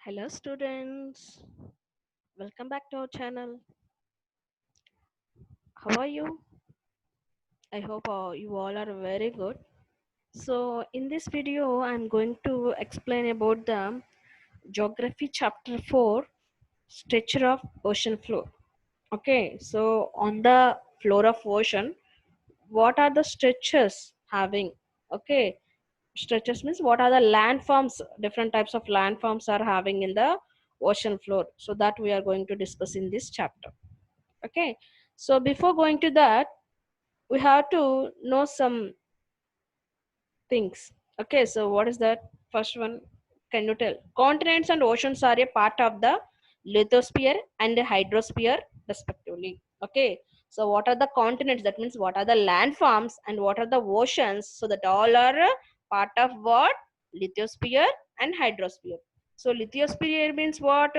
Hello students, welcome back to our channel. How are you? I hope you all are very good. So in this video I'm going to explain about the geography chapter 4, structure of ocean floor. Okay, so on the floor of ocean, what are the structures having? Okay, structures means what are the landforms, different types of landforms are having in the ocean floor. So that we are going to discuss in this chapter. Okay, so before going to that, we have to know some things. Okay, so what is that? First one, can you tell? Continents and oceans are a part of the lithosphere and the hydrosphere respectively. Okay, so what are the continents? That means what are the landforms and what are the oceans? So that all are part of what? Lithosphere and hydrosphere. So lithosphere means what?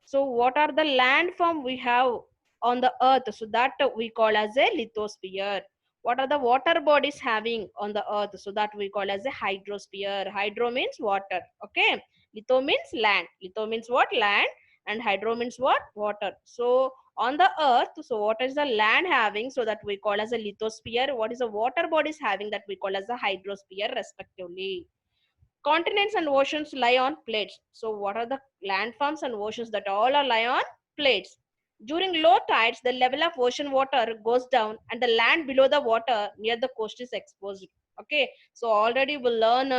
So what are the landform we have on the earth? So that we call as a lithosphere. What are the water bodies having on the earth? So that we call as a hydrosphere. Hydro means water. Okay, litho means land. Litho means what? Land. And hydro means what? Water. So on the earth, so what is the land having? So that we call as a lithosphere. What is the water bodies having? That we call as a hydrosphere respectively. Continents and oceans lie on plates. So what are the landforms and oceans? That all are lie on plates. During low tides, the level of ocean water goes down and the land below the water near the coast is exposed. Okay, so already we learn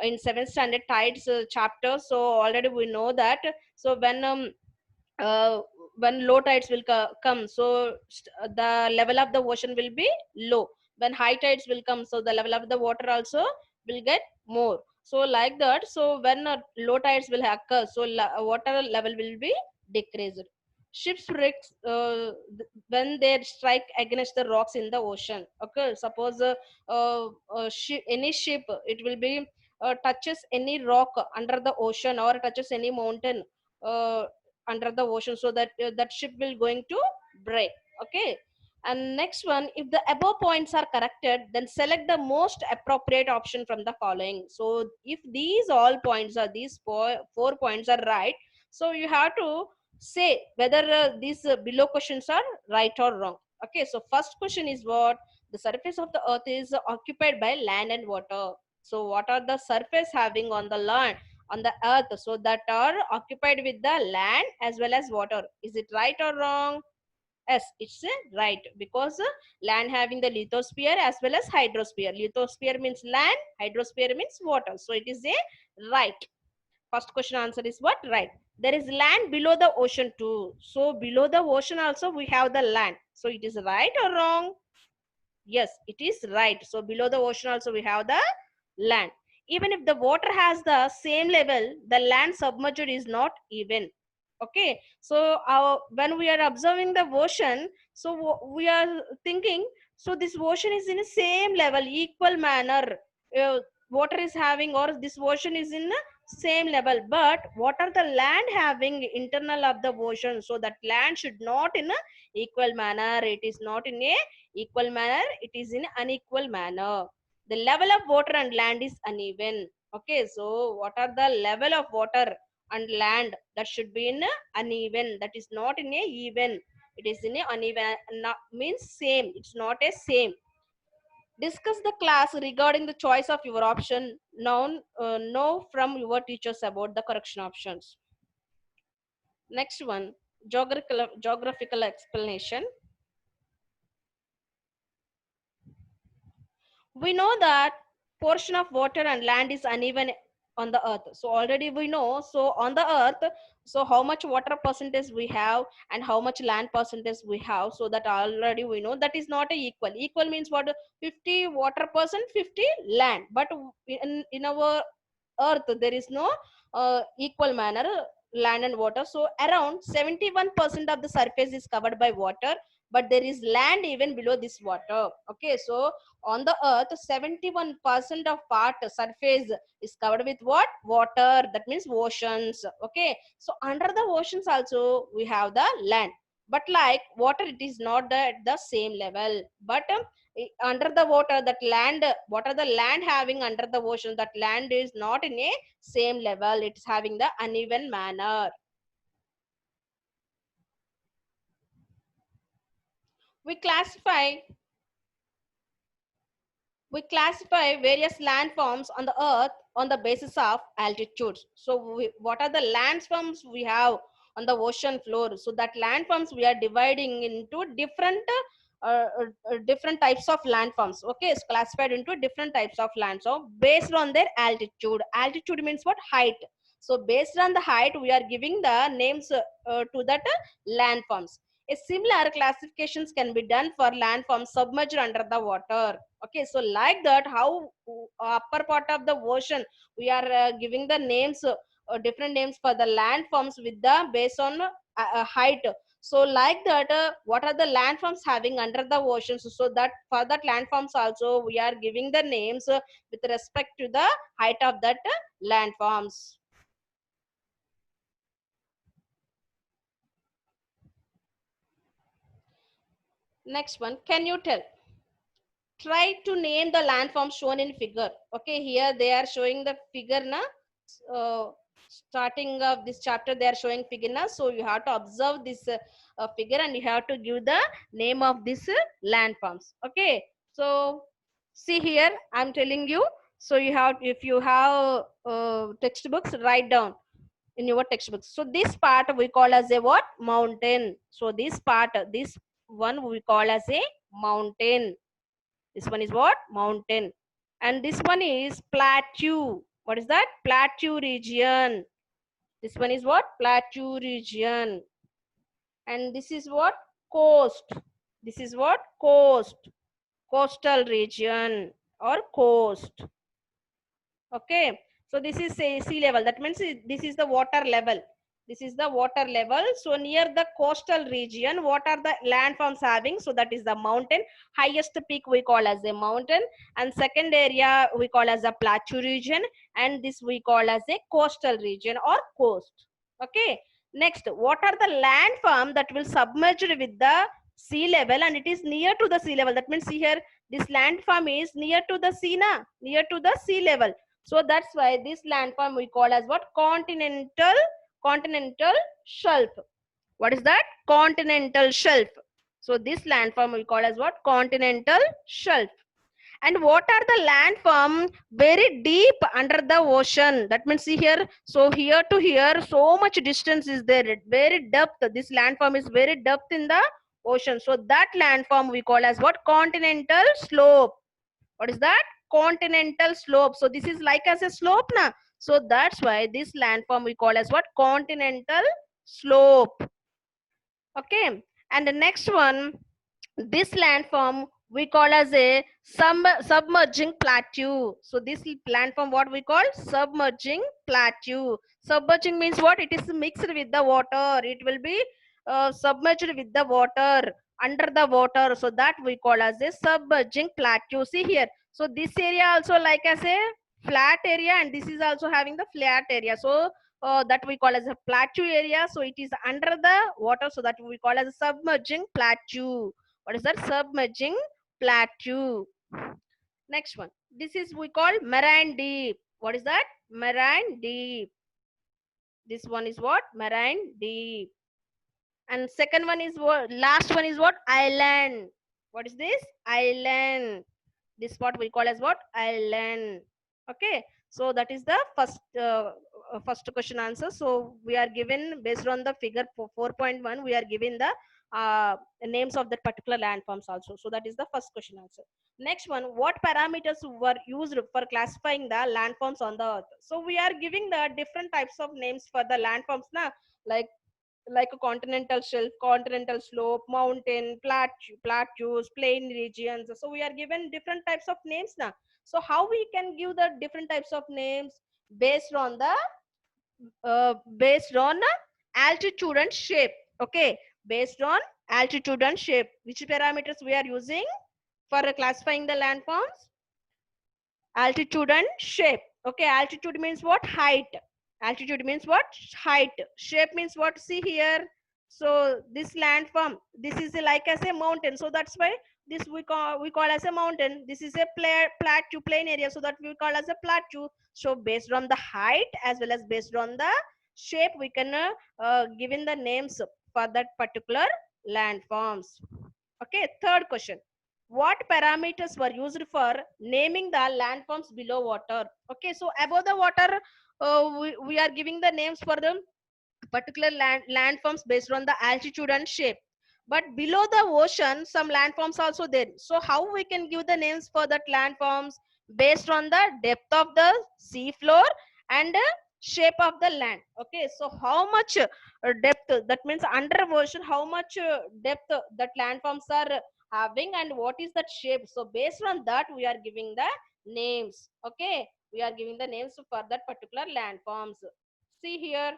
in 7th standard tides chapter. So already we know that. So uh, when low tides will come, so the level of the ocean will be low. When high tides will come, so the level of the water also will get more. So like that, so when low tides will occur, so water level will be decreased. Ships wrecks when they strike against the rocks in the ocean. Okay, suppose any ship, it will be touches any rock under the ocean or touches any mountain uh, under the ocean, so that that ship will going to break. Okay, and next one, if the above points are corrected, then select the most appropriate option from the following. So if these all points are these four points are right, so you have to say whether these below questions are right or wrong. Okay, so first question is what? The surface of the earth is occupied by land and water. So what are the surface having on the land, on the earth? So that are occupied with the land as well as water. Is it right or wrong? Yes, it's right, because land having the lithosphere as well as hydrosphere. Lithosphere means land, hydrosphere means water. So it is a right. First question answer is what? Right. There is land below the ocean too. So below the ocean also we have the land. So it is right or wrong? Yes, it is right. So below the ocean also we have the land. Even if the water has the same level, the land submerged is not even. Okay, so when we are observing the ocean, so we are thinking, so this ocean is in the same level, equal manner. Water is having, or this ocean is in the same level. But what are the land having internal of the ocean? So that land should not in a equal manner. It is not in a equal manner, it is in unequal manner. The level of water and land is uneven. Okay, so what are the level of water and land? That should be in uneven, that is not in a even, it is in a uneven. Not, means same, it's not a same. Discuss the class regarding the choice of your option. Know from your teachers about the correction options. Next one, geographical explanation. We know that portion of water and land is uneven on the earth. So already we know, so on the earth, so how much water percentage we have and how much land percentage we have, so that already we know that is not a equal. Equal means what? 50 water percent, 50 land. But in our earth there is no equal manner land and water. So around 71% of the surface is covered by water, but there is land even below this water. Okay, so on the earth 71% of part surface is covered with what? Water, that means oceans. Okay, so under the oceans also we have the land, but like water it is not at the same level. But under the water, that land, what are the land having under the ocean, that land is not in a same level, it's having the uneven manner. we classify we classify various landforms on the earth on the basis of altitudes. So what are the landforms we have on the ocean floor? So that landforms we are dividing into different types of landforms. Okay, it's classified into different types of land. So based on their altitude. Altitude means what? Height. So based on the height, we are giving the names to that landforms. A similar classifications can be done for landforms submerged under the water. Okay, so like that, how upper part of the ocean we are giving the names, different names for the landforms with the based on height. So like that, what are the landforms having under the ocean? So that for that landforms also we are giving the names with respect to the height of that landforms. Next one, can you try to name the landforms shown in figure? Okay, here they are showing the figure na. Starting of this chapter they are showing figure na, so you have to observe this figure and you have to give the name of this landforms. Okay, so see here I'm telling you. So you have, if you have textbooks, write down in your textbooks. So this part we call as a what? Mountain. So this part, this one we call as a mountain. This one is what? Mountain. And this one is plateau. What is that? Plateau region. This one is what? Plateau region. And this is what? Coast. This is what? Coast. Coastal region or coast. Okay. So this is say sea level. That means this is the water level. This is the water level. So near the coastal region, what are the landforms having? So that is the mountain. Highest peak we call as a mountain, and second area we call as a plateau region, and this we call as a coastal region or coast. Okay. Next, what are the landform that will submerge with the sea level and it is near to the sea level? That means see here, this landform is near to the sea, na? Near to the sea level. So that's why this landform we call as what? Continental shelf. What is that? Continental shelf. So this landform we call as what? Continental shelf. And what are the landform very deep under the ocean? That means see here, so here to here so much distance is there, very depth. This landform is very depth in the ocean. So that landform we call as what? Continental slope. What is that? Continental slope. So this is like as a slope na. So that's why this landform we call as what? Continental slope. Okay. And the next one, this landform we call as a submerging plateau. So this landform what we call? Submerging plateau. Submerging means what? It is mixed with the water. It will be submerged with the water, under the water. So that we call as a submerging plateau. See here. So this area also like as a flat area, and this is also having the flat area. So that we call as a plateau area. So it is under the water. So that we call as a submerging plateau. What is that? Submerging plateau. Next one. This is we call marine deep. What is that? Marine deep. This one is what? Marine deep. And second one is what? Last one is what? Island. What is this? Island. This what we call as what? Island. Okay. So that is the first question answer. So we are given based on the figure 4.1. We are given the names of that particular landforms also. So that is the first question answer. Next one, what parameters were used for classifying the landforms on the earth? So we are giving the different types of names for the landforms now, like a continental shelf, continental slope, mountain, plateaus, plain regions. So we are given different types of names now. So how we can give the different types of names? Based on the based on altitude and shape. Okay, based on altitude and shape. Which parameters we are using for classifying the landforms? Altitude and shape. Okay, altitude means what? Height. Altitude means what? Height. Shape means what? See here. So this landform, this is like as a mountain. So that's why This we call as a mountain. This is a plateau, plain area, so that we call as a plateau. So based on the height as well as based on the shape, we can given the names for that particular landforms. Okay, third question. What parameters were used for naming the landforms below water? Okay, so above the water, we are giving the names for the particular landforms based on the altitude and shape. But below the ocean, some landforms also there. So how we can give the names for that landforms based on the depth of the sea floor and shape of the land. Okay, so how much depth, that means under ocean, how much depth that landforms are having and what is that shape. So based on that, we are giving the names. Okay, we are giving the names for that particular landforms. See here,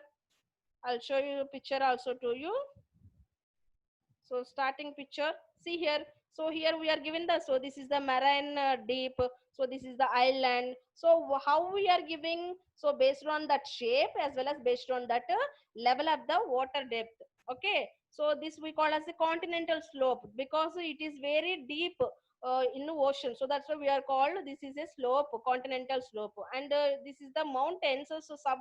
I'll show you a picture also to you. So starting picture, see here. So here we are given the, so this is the marine deep. So this is the island. So how we are giving, so based on that shape as well as based on that level of the water depth. Okay. So this we call as the continental slope because it is very deep in the ocean. So that's why we are called, this is a slope, continental slope. And this is the mountains. So sub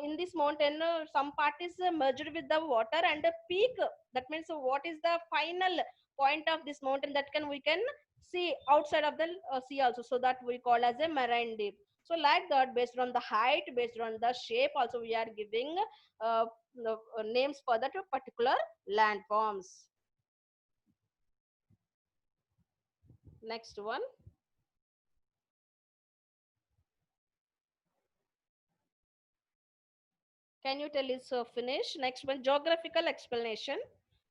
in this mountain, some part is merged with the water and a peak, that means what is the final point of this mountain that can we can see outside of the sea also, so that we call as a marine deep. So like that, based on the height, based on the shape also, we are giving names for that particular landforms. Next one, can you tell is finish? Next one, geographical explanation.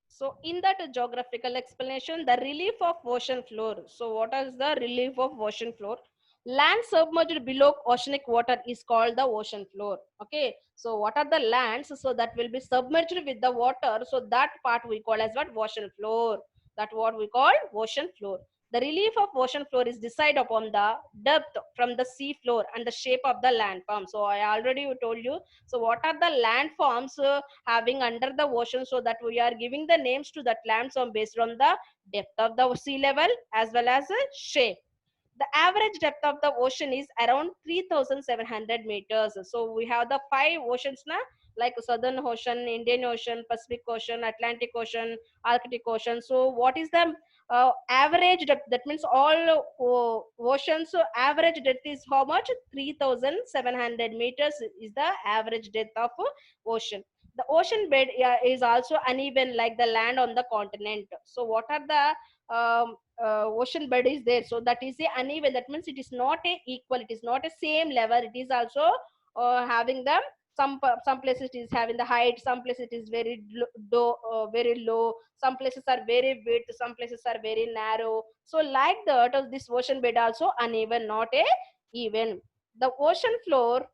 So in that geographical explanation, the relief of ocean floor. So what is the relief of ocean floor? Land submerged below oceanic water is called the ocean floor. Okay. So what are the lands? So that will be submerged with the water. So that part we call as what? Ocean floor. That what we call ocean floor. The relief of ocean floor is decided upon the depth from the sea floor and the shape of the landform. So I already told you. So what are the landforms having under the ocean, so that we are giving the names to that landform based on the depth of the sea level as well as shape. The average depth of the ocean is around 3,700 meters. So we have the five oceans now, like Southern Ocean, Indian Ocean, Pacific Ocean, Atlantic Ocean, Arctic Ocean. So what is the average depth? That means all oceans, so average depth is how much? 3,700 meters is the average depth of ocean. The ocean bed is also uneven like the land on the continent. So what are the ocean bed is there, so that is a uneven, that means it is not a equal, it is not a same level, it is also having the some places it is having the height, some places it is very low, some places are very width, some places are very narrow. So like that, this ocean bed also uneven, not a even. The ocean floor,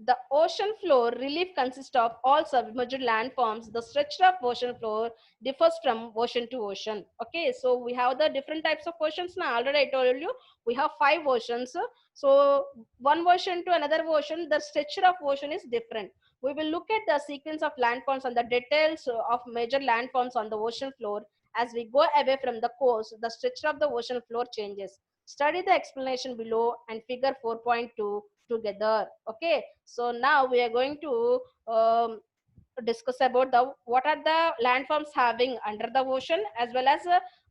the ocean floor relief consists of all submerged landforms. The structure of ocean floor differs from ocean to ocean. Okay, so we have the different types of oceans now. Already I told you we have five oceans. So one ocean to another ocean, the structure of ocean is different. We will look at the sequence of landforms and the details of major landforms on the ocean floor. As we go away from the coast, the structure of the ocean floor changes. Study the explanation below and figure 4.2 together. Okay, so now we are going to discuss about the what are the landforms having under the ocean as well as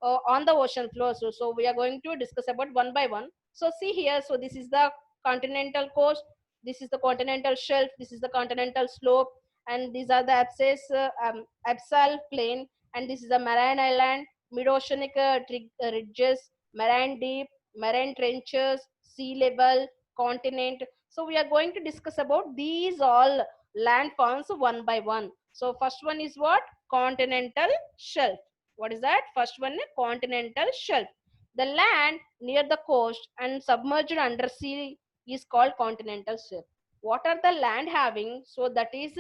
on the ocean floor. So we are going to discuss about one by one. So see here, so this is the continental coast, this is the continental shelf, this is the continental slope, and these are the abyssal plain, and this is the marine island, mid-oceanic ridges, marine deep, marine trenches, sea level, continent. So we are going to discuss about these all landforms one by one. So first one is what? Continental shelf. What is that? First one, continental shelf. The land near the coast and submerged under sea is called continental shelf. What are the land having? So that is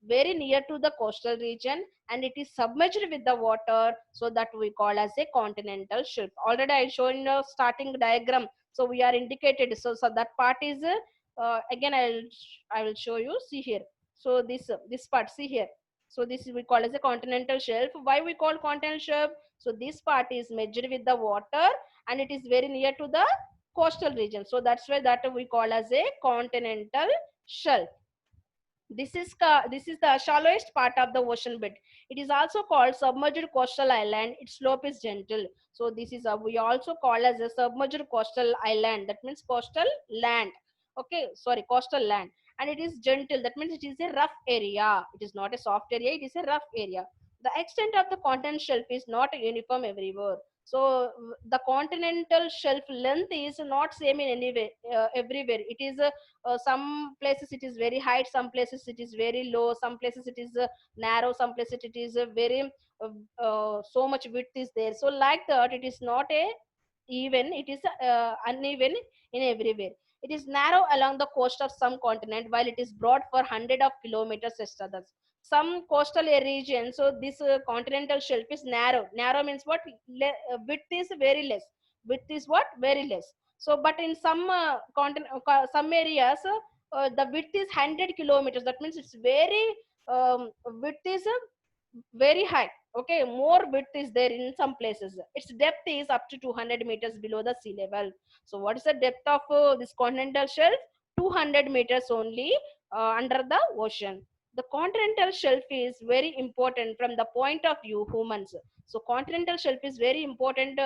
very near to the coastal region and it is submerged with the water, so that we call as a continental shelf. Already I shown the starting diagram. So we are indicated. So that part is again I will show you. See here. So this part, see here. So this is we call as a continental shelf. Why we call continental shelf? So this part is merged with the water and it is very near to the coastal region. So that's why that we call as a continental shelf. This is the shallowest part of the ocean bed. It is also called submerged coastal island. Its slope is gentle. So this is a, we also call as a submerged coastal island. That means coastal land. Okay, sorry, coastal land, and it is gentle. That means it is a rough area. It is not a soft area. It is a rough area. The extent of the continental shelf is not uniform everywhere. So the continental shelf length is not same in any way everywhere. It is some places it is very high, some places it is very low, some places it is narrow, some places it is very so much width is there. So like that, it is not a even, it is uneven in everywhere. It is narrow along the coast of some continent while it is broad for hundred of kilometers as others. Some coastal regions, so this continental shelf is narrow. Narrow means what? Width is very less. Width is what? Very less. So but in some some areas the width is 100 kilometers. That means it's very width is very high. Okay, more width is there in some places. Its depth is up to 200 meters below the sea level. So what is the depth of this continental shelf? 200 meters only under the ocean. The continental shelf is very important from the point of view humans. So continental shelf is very important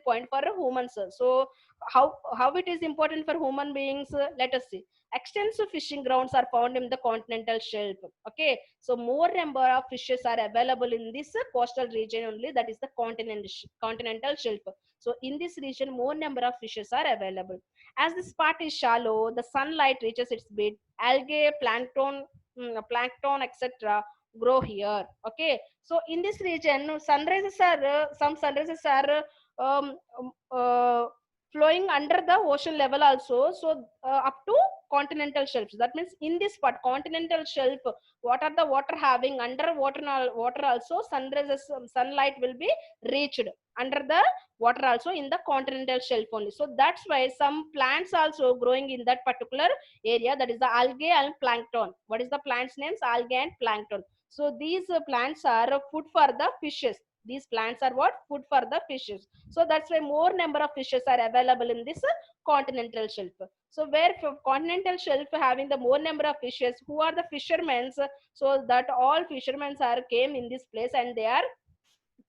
point for humans. So how it is important for human beings, let us see. Extensive fishing grounds are found in the continental shelf. Okay, so more number of fishes are available in this coastal region only, that is the continental shelf. So in this region more number of fishes are available. As this part is shallow, the sunlight reaches its bed. Algae, plankton etc grow here. Okay, so in this region sunrises are some sunrises are um, um, uh, flowing under the ocean level also. So up to continental shelves. That means in this part continental shelf, what are the water having under water also sunrises, sunlight will be reached under the water also in the continental shelf only. So that's why some plants also growing in that particular area, that is the algae and plankton. What is the plants names? Algae and plankton. So these plants are food for the fishes. These plants are what? Food for the fishes. So that's why more number of fishes are available in this continental shelf. So where continental shelf having the more number of fishes, who are the fishermen? So that all fishermen are came in this place and they are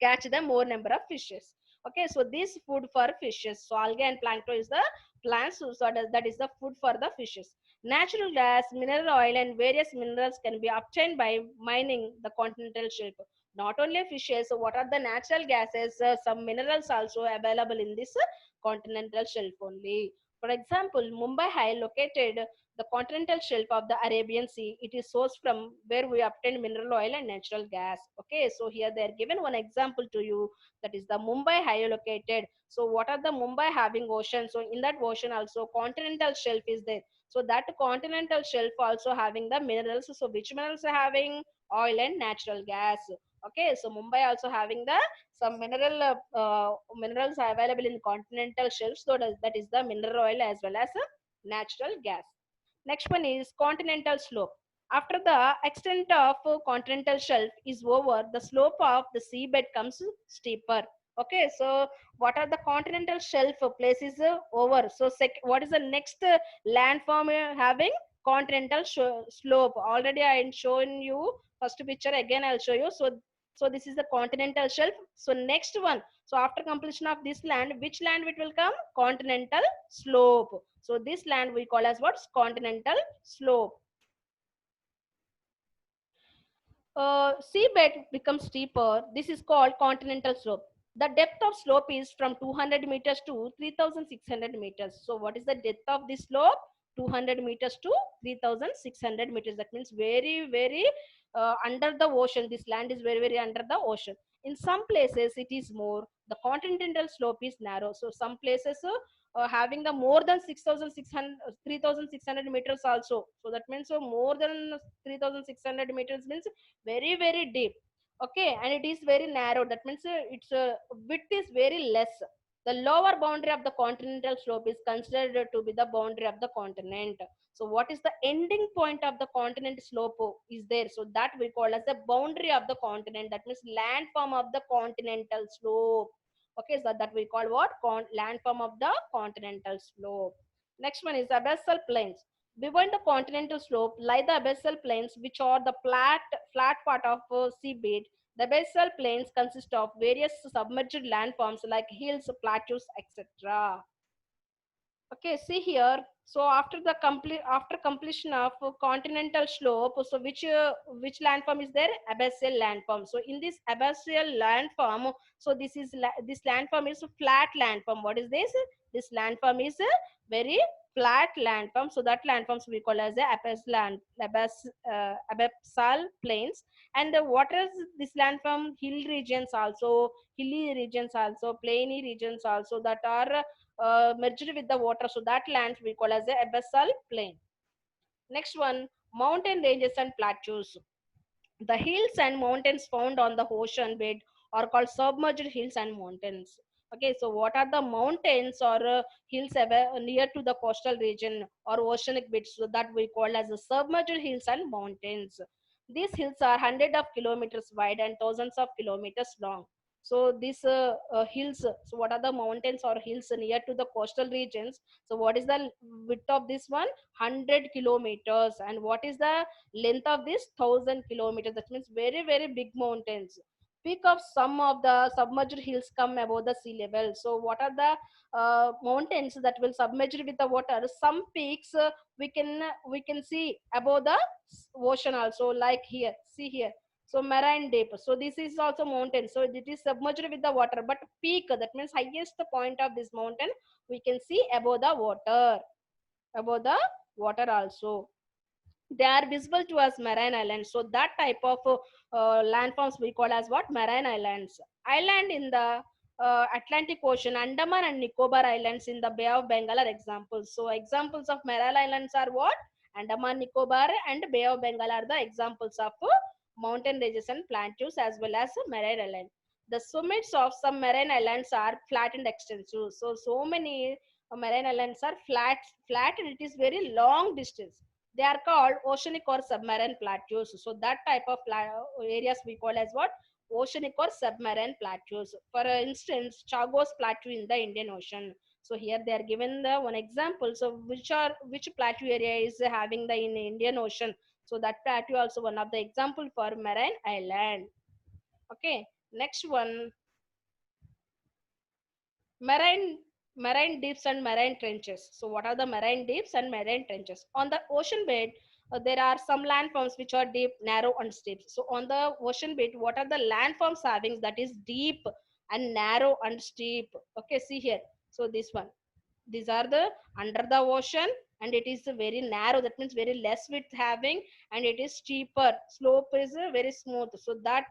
catch the more number of fishes. Okay, so this food for fishes. So algae and plankton is the plants. So that is the food for the fishes. Natural gas, mineral oil, and various minerals can be obtained by mining the continental shelf. Not only fishes, so what are the natural gases? Some minerals also available in this continental shelf only. For example, Mumbai High, located the continental shelf of the Arabian Sea. It is sourced from where we obtain mineral oil and natural gas. Okay, so here they are given one example to you, that is the Mumbai High located. So what are the Mumbai having ocean? So in that ocean also continental shelf is there. So that continental shelf also having the minerals. So which minerals are having? Oil and natural gas. Okay, so Mumbai also having the some minerals are available in continental shelves. So that is the mineral oil as well as natural gas. Next one is continental slope. After the extent of continental shelf is over, the slope of the seabed comes steeper. Okay, so what are the continental shelf places over? So what is the next landform having continental slope? Already I am showing you first picture. Again I'll show you. So this is the continental shelf. So next one. So after completion of this land, which land it will come? Continental slope. So this land we call as what? Continental slope. Seabed becomes steeper. This is called continental slope. The depth of slope is from 200 meters to 3600 meters. So what is the depth of this slope? 200 meters to 3600 meters. That means very under the ocean. This land is very under the ocean. In some places it is more. The continental slope is narrow. So some places having the more than 6600 3600 meters also. So that means more than 3600 meters means very deep. Okay, and it is very narrow. That means its width is very less. The lower boundary of the continental slope is considered to be the boundary of the continent. So what is the ending point of the continent slope is there? So that we call as the boundary of the continent. That means landform of the continental slope. Okay, so that we call what? Landform of the continental slope. Next one is abyssal plains. Behind the continental slope lie the abyssal plains, which are the flat part of seabed. The basal plains consist of various submerged landforms like hills, plateaus, etc. Okay, see here. So after completion of continental slope, so which landform is there? Abyssal landform. So in this abyssal landform, so this landform is a flat landform. What is this? This landform is a very flat landform. So that landforms we call as the abyssal plains. And what is this landform? Hilly regions also, plainy regions also, that are merged with the water. So that land we call as the abyssal plain. Next one, mountain ranges and plateaus. The hills and mountains found on the ocean bed are called submerged hills and mountains. Okay, so what are the mountains or hills near to the coastal region or oceanic beds? So that we call as the submerged hills and mountains. These hills are hundreds of kilometers wide and thousands of kilometers long. So these hills, so what are the mountains or hills near to the coastal regions? So what is the width of this one? 100 kilometers. And what is the length of this? 1,000 kilometers. That means very very big mountains. Peak of some of the submerged hills come above the sea level. So what are the mountains that will submerge with the water? Some peaks we can see above the ocean also, like here, see here. So marine deep, so this is also mountain, so it is submerged with the water, but peak, that means highest point of this mountain we can see above the water, above the water also. They are visible to us marine islands. So that type of landforms we call as what? Marine islands. Island in the Atlantic Ocean, Andaman and Nicobar Islands in the Bay of Bengal are examples. So examples of marine islands are what? Andaman, Nicobar and Bay of Bengal are the examples of mountain ranges and plateaus as well as marine island. The summits of some marine islands are flat and extensive. So many marine islands are flat, and it is very long distance. They are called oceanic or submarine plateaus. So that type of areas we call as what? Oceanic or submarine plateaus. For instance, Chagos Plateau in the Indian Ocean. So here they are given the one example. So which plateau area is having the in Indian Ocean? So that plateau also one of the example for marine island. Okay, next one, marine marine deeps and marine trenches. So what are the marine deeps and marine trenches? On the ocean bed, there are some landforms which are deep, narrow and steep. So on the ocean bed, what are the landforms having that is deep and narrow and steep? Okay, see here. So this one, these are the under the ocean, and it is very narrow, that means very less width having, and it is steeper, slope is very smooth. So that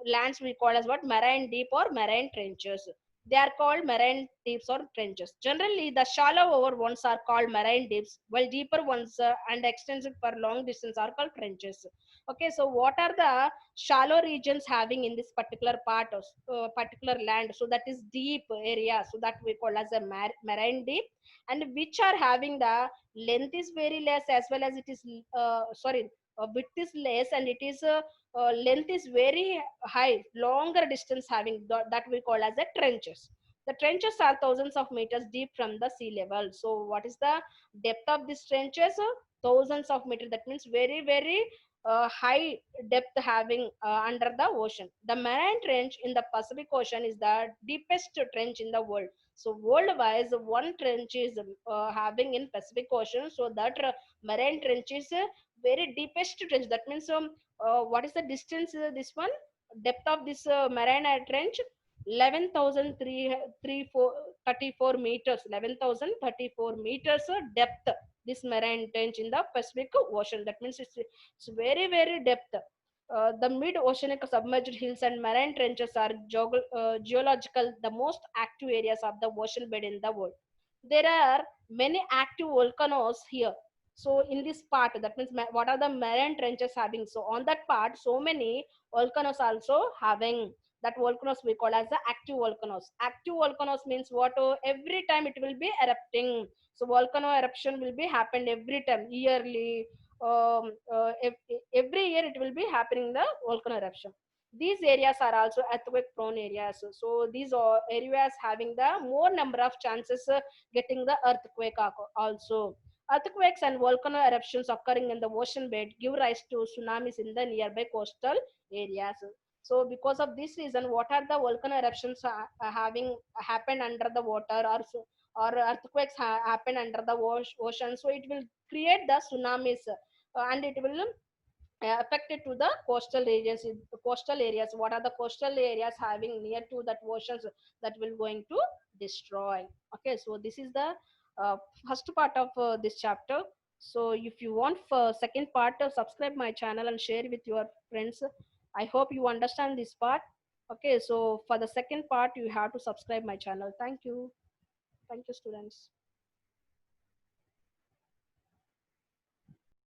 lands we call as what? Marine deep or marine trenches. They are called marine deeps or trenches. Generally the shallow over ones are called marine deeps, while deeper ones and extensive for long distance are called trenches. Okay, so what are the shallow regions having in this particular part of particular land? So that is deep area, so that we call as a marine deep, and which are having the length is very less, as well as it is sorry, width is less, and it is length is very high, longer distance having that we call as the trenches. The trenches are thousands of meters deep from the sea level. So what is the depth of these trenches? Thousands of meters, that means very very high depth having under the ocean. The marine trench in the Pacific Ocean is the deepest trench in the world. So worldwide, one trench is having in Pacific Ocean. So that marine trench is very deepest trench. That means what is the distance? This one, depth of this marine trench, 11,334 meters. 11,034 meters depth. This marine trench in the Pacific Ocean. That means it's very very depth. The mid-oceanic submerged hills and marine trenches are geological, the most active areas of the ocean bed in the world. There are many active volcanoes here. So in this part, that means what are the marine trenches having? So on that part, so many volcanoes also having. that volcanoes we call as the active volcanoes. Active volcanoes means what? Every time it will be erupting. So volcano eruption will be happened every time, yearly. Every year it will be happening the volcano eruption. These areas are also earthquake prone areas. So these are areas having the more number of chances getting the earthquake also. Earthquakes and volcano eruptions occurring in the ocean bed give rise to tsunamis in the nearby coastal areas. So because of this reason, what are the volcano eruptions having happened under the water, or earthquakes happen under the ocean? So it will create the tsunamis, and it will affected to the coastal areas. What are the coastal areas having near to that oceans that will going to destroy? Okay, so this is the uh, first part of this chapter. So if you want for second part, subscribe my channel and share with your friends. I hope you understand this part. Okay, so for the second part you have to subscribe my channel. Thank you. Thank you, students.